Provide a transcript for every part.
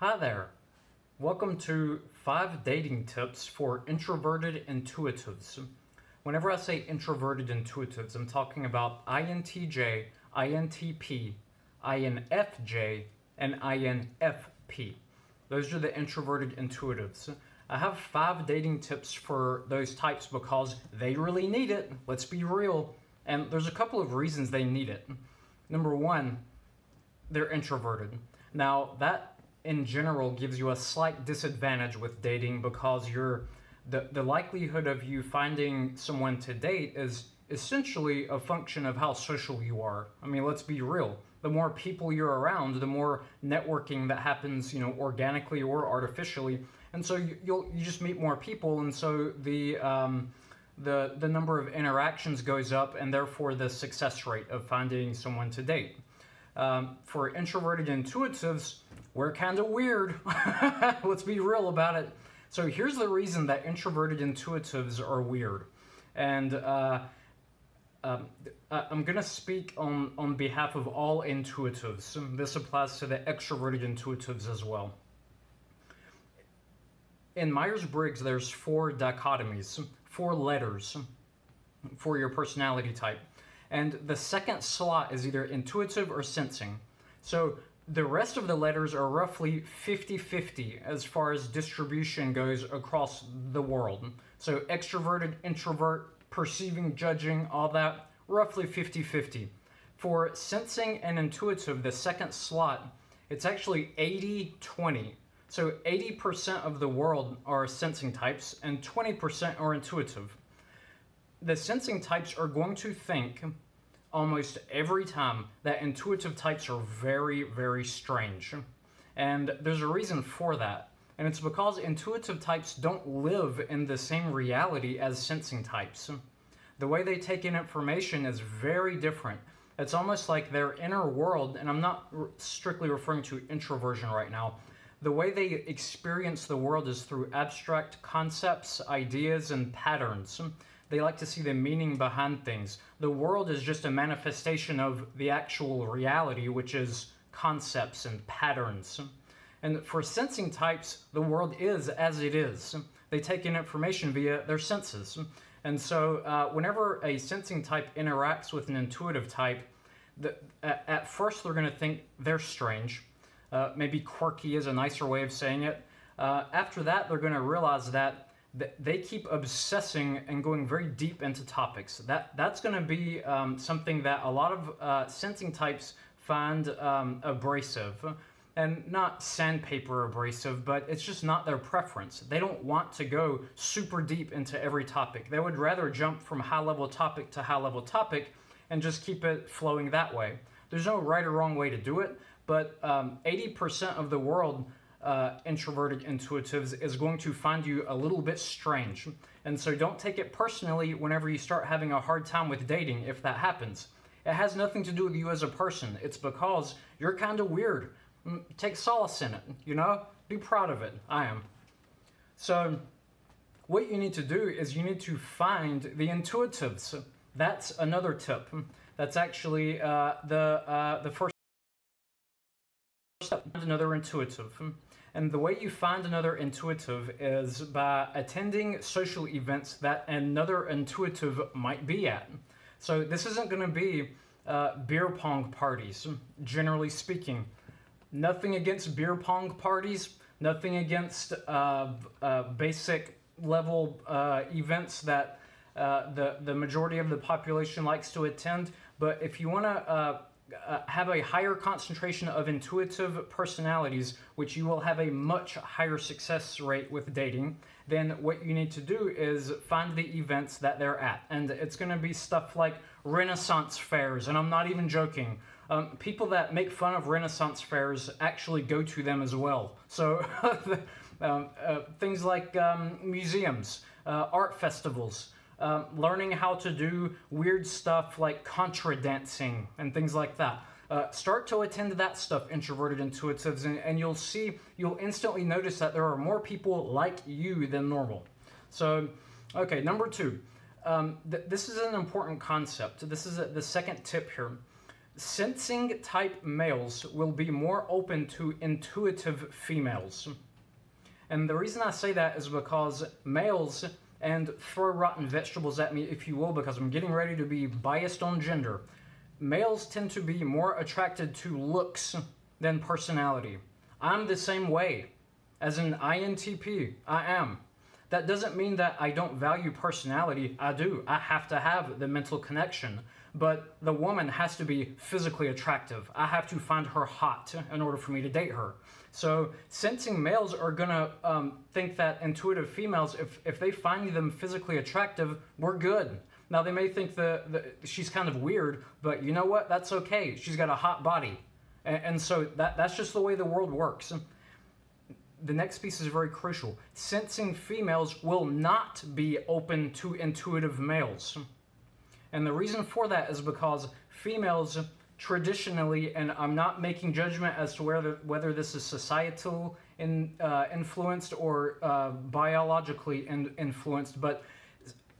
Hi there. Welcome to 5 dating tips for introverted intuitives. Whenever I say introverted intuitives, I'm talking about INTJ, INTP, INFJ, and INFP. Those are the introverted intuitives. I have 5 dating tips for those types because they really need it. Let's be real. And there's a couple of reasons they need it. Number one, they're introverted. Now, that in general gives you a slight disadvantage with dating because the likelihood of you finding someone to date is essentially a function of how social you are. I mean, let's be real. The more people you're around, the more networking that happens, organically or artificially. And so you just meet more people, and so the number of interactions goes up, and therefore the success rate of finding someone to date. For introverted intuitives, we're kind of weird. Let's be real about it. So here's the reason that introverted intuitives are weird. And I'm going to speak on behalf of all intuitives. This applies to the extroverted intuitives as well. In Myers-Briggs, there's 4 dichotomies, 4 letters for your personality type. And the second slot is either intuitive or sensing. So the rest of the letters are roughly 50-50 as far as distribution goes across the world. So extroverted, introvert, perceiving, judging, all that, roughly 50-50. For sensing and intuitive, the second slot, it's actually 80-20. So 80% of the world are sensing types and 20% are intuitive. The sensing types are going to think almost every time that intuitive types are very, very strange. And there's a reason for that. And it's because intuitive types don't live in the same reality as sensing types. The way they take in information is very different. It's almost like their inner world, and I'm not strictly referring to introversion right now, the way they experience the world is through abstract concepts, ideas, and patterns. They like to see the meaning behind things. The world is just a manifestation of the actual reality, which is concepts and patterns. And for sensing types, the world is as it is. They take in information via their senses. And so whenever a sensing type interacts with an intuitive type, at first they're going to think they're strange. Maybe quirky is a nicer way of saying it. After that, they're going to realize that they keep obsessing and going very deep into topics. That's going to be something that a lot of sensing types find abrasive. And not sandpaper abrasive, but it's just not their preference. They don't want to go super deep into every topic. They would rather jump from high-level topic to high-level topic and just keep it flowing that way. There's no right or wrong way to do it, but 80% of the world introverted intuitives is going to find you a little bit strange. And so don't take it personally whenever you start having a hard time with dating if that happens. It has nothing to do with you as a person. It's because you're kind of weird. Take solace in it, Be proud of it. I am. So what you need to do is you need to find the intuitives. That's another tip. That's actually the first step. Another intuitive. And the way you find another intuitive is by attending social events that another intuitive might be at. So this isn't going to be beer pong parties, generally speaking. Nothing against beer pong parties, nothing against basic level events that the majority of the population likes to attend. But if you want to have a higher concentration of intuitive personalities, which you will have a much higher success rate with dating, then what you need to do is find the events that they're at. And it's going to be stuff like Renaissance fairs, and I'm not even joking. People that make fun of Renaissance fairs actually go to them as well. So things like museums, art festivals, learning how to do weird stuff like contra dancing and things like that. Start to attend that stuff, introverted intuitives, and you'll instantly notice that there are more people like you than normal. So, okay, number 2. This is an important concept. This is the second tip here. Sensing type males will be more open to intuitive females. And the reason I say that is because males, and throw rotten vegetables at me if you will, because I'm getting ready to be biased on gender, males tend to be more attracted to looks than personality. I'm the same way. As an INTP, I am. That doesn't mean that I don't value personality. I do. I have to have the mental connection. But the woman has to be physically attractive. I have to find her hot in order for me to date her. So sensing males are gonna think that intuitive females, if they find them physically attractive, we're good. Now they may think she's kind of weird, but you know what? That's okay. She's got a hot body. And so that's just the way the world works. The next piece is very crucial. Sensing females will not be open to intuitive males. And the reason for that is because females traditionally, and I'm not making judgment as to whether this is societal influenced or biologically influenced, but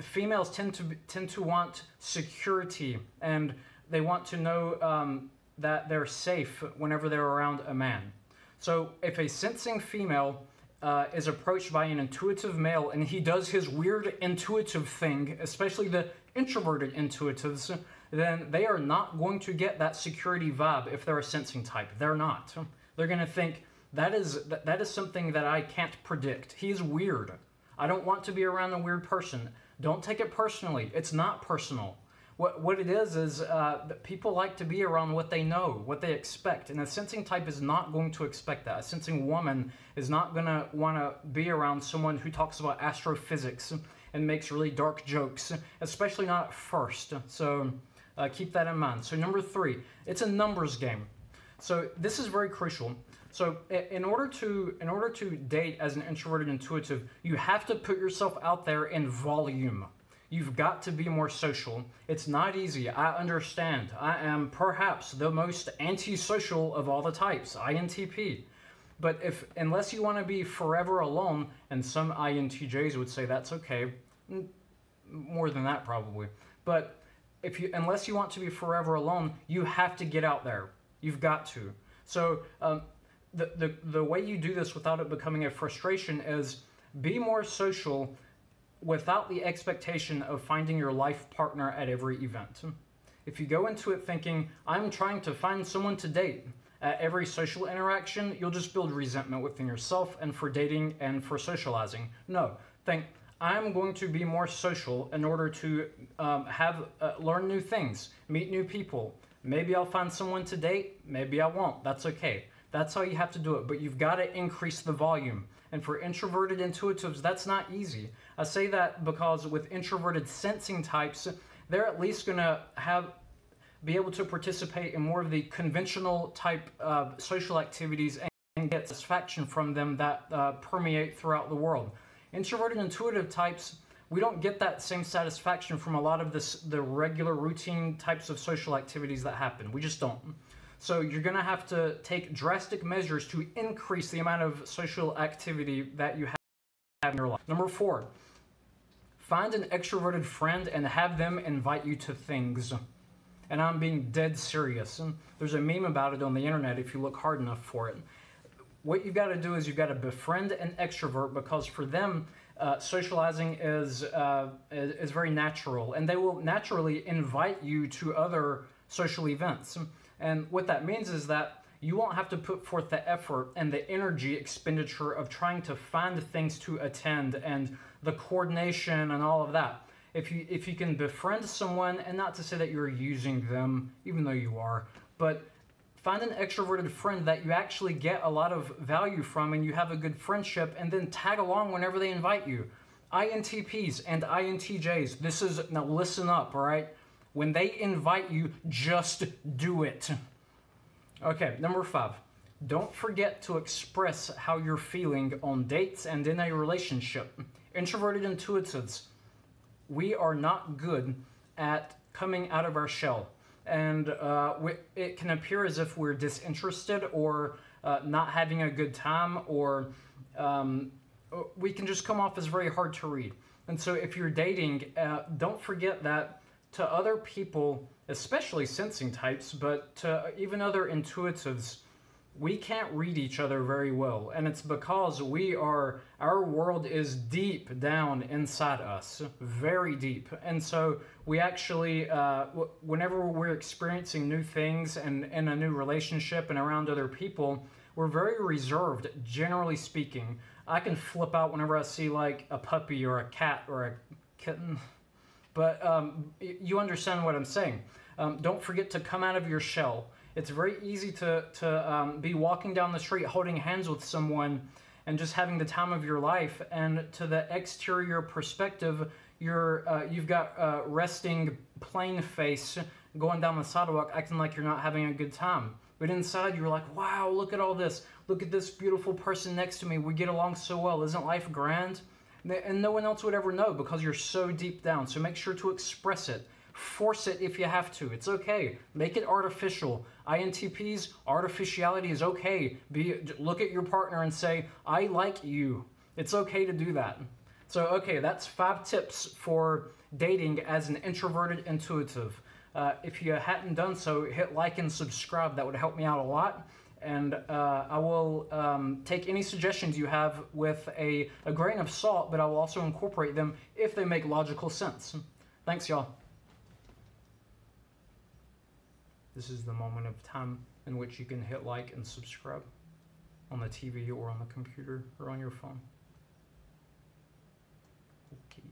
females tend to want security, and they want to know that they're safe whenever they're around a man. So if a sensing female is approached by an intuitive male and he does his weird intuitive thing, especially the introverted intuitives, then they are not going to get that security vibe if they're a sensing type. They're not. They're going to think, that is something that I can't predict. He's weird. I don't want to be around a weird person. Don't take it personally. It's not personal. What it is that people like to be around what they know, what they expect. And a sensing type is not going to expect that. A sensing woman is not going to want to be around someone who talks about astrophysics and makes really dark jokes, especially not at first. So keep that in mind. So number 3, it's a numbers game. So this is very crucial. So in order to date as an introverted intuitive, you have to put yourself out there in volume. You've got to be more social. It's not easy. I understand. I am perhaps the most antisocial of all the types, INTP. But unless you want to be forever alone, and some INTJs would say that's okay, more than that probably. But unless you want to be forever alone, you have to get out there. You've got to. So the way you do this without it becoming a frustration is be more social, without the expectation of finding your life partner at every event. If you go into it thinking, I'm trying to find someone to date at every social interaction, you'll just build resentment within yourself and for dating and for socializing. No, think, I'm going to be more social in order to learn new things, meet new people. Maybe I'll find someone to date, maybe I won't, that's okay. That's how you have to do it, but you've got to increase the volume. And for introverted intuitives, that's not easy. I say that because with introverted sensing types, they're at least going to be able to participate in more of the conventional type social activities and get satisfaction from them that permeate throughout the world. Introverted intuitive types, we don't get that same satisfaction from a lot of the regular routine types of social activities that happen. We just don't. So you're going to have to take drastic measures to increase the amount of social activity that you have in your life. Number 4, find an extroverted friend and have them invite you to things. And I'm being dead serious. There's a meme about it on the internet if you look hard enough for it. What you've got to do is you've got to befriend an extrovert, because for them, socializing is very natural, and they will naturally invite you to other social events. And what that means is that you won't have to put forth the effort and the energy expenditure of trying to find things to attend and the coordination and all of that. If you can befriend someone, and not to say that you're using them, even though you are, but find an extroverted friend that you actually get a lot of value from and you have a good friendship, and then tag along whenever they invite you. INTPs and INTJs, now listen up, all right? When they invite you, just do it. Okay, number 5. Don't forget to express how you're feeling on dates and in a relationship. Introverted intuitives, we are not good at coming out of our shell. And it can appear as if we're disinterested or not having a good time, or we can just come off as very hard to read. And so if you're dating, don't forget that to other people, especially sensing types, but to even other intuitives, we can't read each other very well. And it's because our world is deep down inside us, very deep. And so we actually, whenever we're experiencing new things and in a new relationship and around other people, we're very reserved, generally speaking. I can flip out whenever I see like a puppy or a cat or a kitten. But you understand what I'm saying. Don't forget to come out of your shell. It's very easy to be walking down the street holding hands with someone and just having the time of your life, and to the exterior perspective, you've got resting plain face going down the sidewalk acting like you're not having a good time. But inside you're like, wow, look at all this. Look at this beautiful person next to me. We get along so well. Isn't life grand? And no one else would ever know because you're so deep down. So make sure to express it. Force it if you have to. It's okay. Make it artificial. INTPs, artificiality is okay. Look at your partner and say, I like you. It's okay to do that. So, okay, that's 5 tips for dating as an introverted intuitive. If you hadn't done so, hit like and subscribe. That would help me out a lot. And I will take any suggestions you have with a grain of salt, but I will also incorporate them if they make logical sense. Thanks, y'all. This is the moment of time in which you can hit like and subscribe on the TV or on the computer or on your phone. Okay.